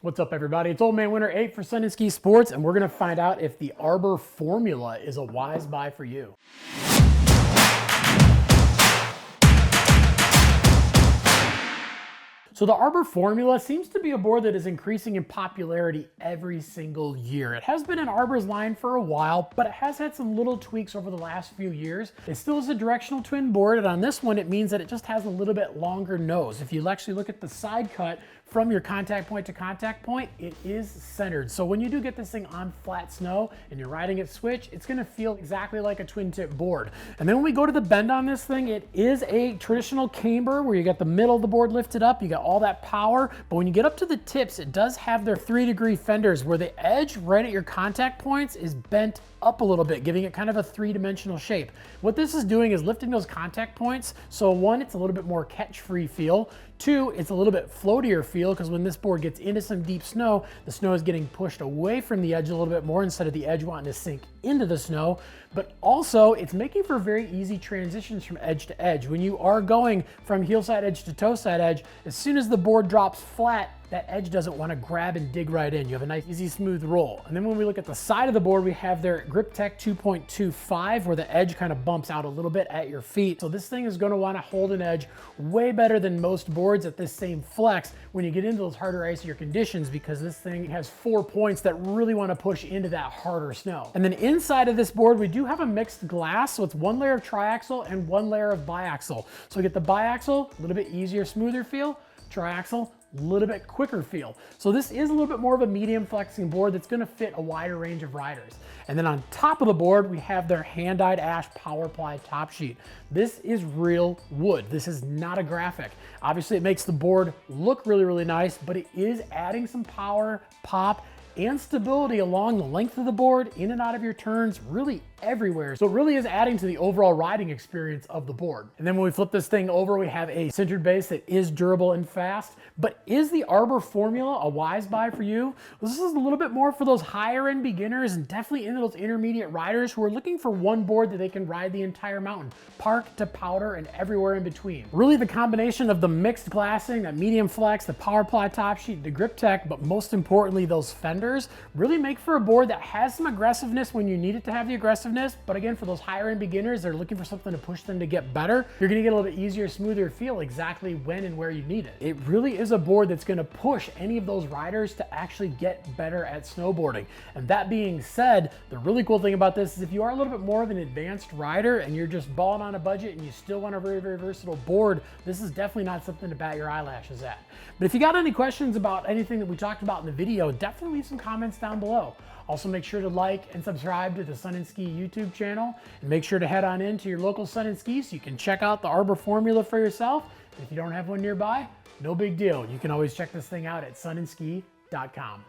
What's up, everybody? It's Old Man Winter 8 for Sun and Ski Sports, and we're going to find out if the Arbor Formula is a wise buy for you. So the Arbor Formula seems to be a board that is increasing in popularity every single year. It has been in Arbor's line for a while, but it has had some little tweaks over the last few years. It still is a directional twin board, and on this one, it means that it just has a little bit longer nose. If you actually look at the side cut from your contact point to contact point, it is centered. So when you do get this thing on flat snow and you're riding it switch, it's gonna feel exactly like a twin tip board. And then when we go to the bend on this thing, it is a traditional camber where you got the middle of the board lifted up, you got all that power, but when you get up to the tips, it does have their 3-degree fenders where the edge right at your contact points is bent up a little bit, giving it kind of a 3-dimensional shape. What this is doing is lifting those contact points. So one, it's a little bit more catch-free feel. Two, it's a little bit floatier feel because when this board gets into some deep snow, the snow is getting pushed away from the edge a little bit more instead of the edge wanting to sink into the snow. But also, it's making for very easy transitions from edge to edge. When you are going from heel side edge to toe side edge, as soon as the board drops flat, that edge doesn't want to grab and dig right in. You have a nice, easy, smooth roll. And then when we look at the side of the board, we have their Grip Tech 2.25, where the edge kind of bumps out a little bit at your feet. So this thing is going to want to hold an edge way better than most boards at this same flex when you get into those harder, icier conditions, because this thing has 4 points that really want to push into that harder snow. And then inside of this board, we do have a mixed glass. So it's 1 layer of triaxle and 1 layer of biaxle. So we get the biaxle, a little bit easier, smoother feel, triaxle, a little bit quicker feel. So this is a little bit more of a medium flexing board that's going to fit a wider range of riders. And then on top of the board, we have their hand-dyed ash power ply top sheet. This is real wood. This is not a graphic. Obviously, it makes the board look really, really nice, but it is adding some power, pop, and stability along the length of the board, in and out of your turns, really everywhere. So it really is adding to the overall riding experience of the board. And then when we flip this thing over, we have a sintered base that is durable and fast. But is the Arbor Formula a wise buy for you? Well, this is a little bit more for those higher end beginners and definitely into those intermediate riders who are looking for one board that they can ride the entire mountain, park to powder and everywhere in between. Really the combination of the mixed glassing, that medium flex, the power ply top sheet, the Grip Tech, but most importantly, those fenders really make for a board that has some aggressiveness when you need it to have the aggressiveness. But again, for those higher end beginners, they're looking for something to push them to get better. You're gonna get a little bit easier, smoother feel exactly when and where you need it. It really is a board that's gonna push any of those riders to actually get better at snowboarding. And that being said, the really cool thing about this is if you are a little bit more of an advanced rider and you're just balling on a budget and you still want a very, very versatile board, this is definitely not something to bat your eyelashes at. But if you got any questions about anything that we talked about in the video, definitely leave some comments down below. Also, make sure to like and subscribe to the Sun and Ski YouTube channel, and make sure to head on into your local Sun and Ski so you can check out the Arbor Formula for yourself. And if you don't have one nearby, no big deal. You can always check this thing out at sunandski.com.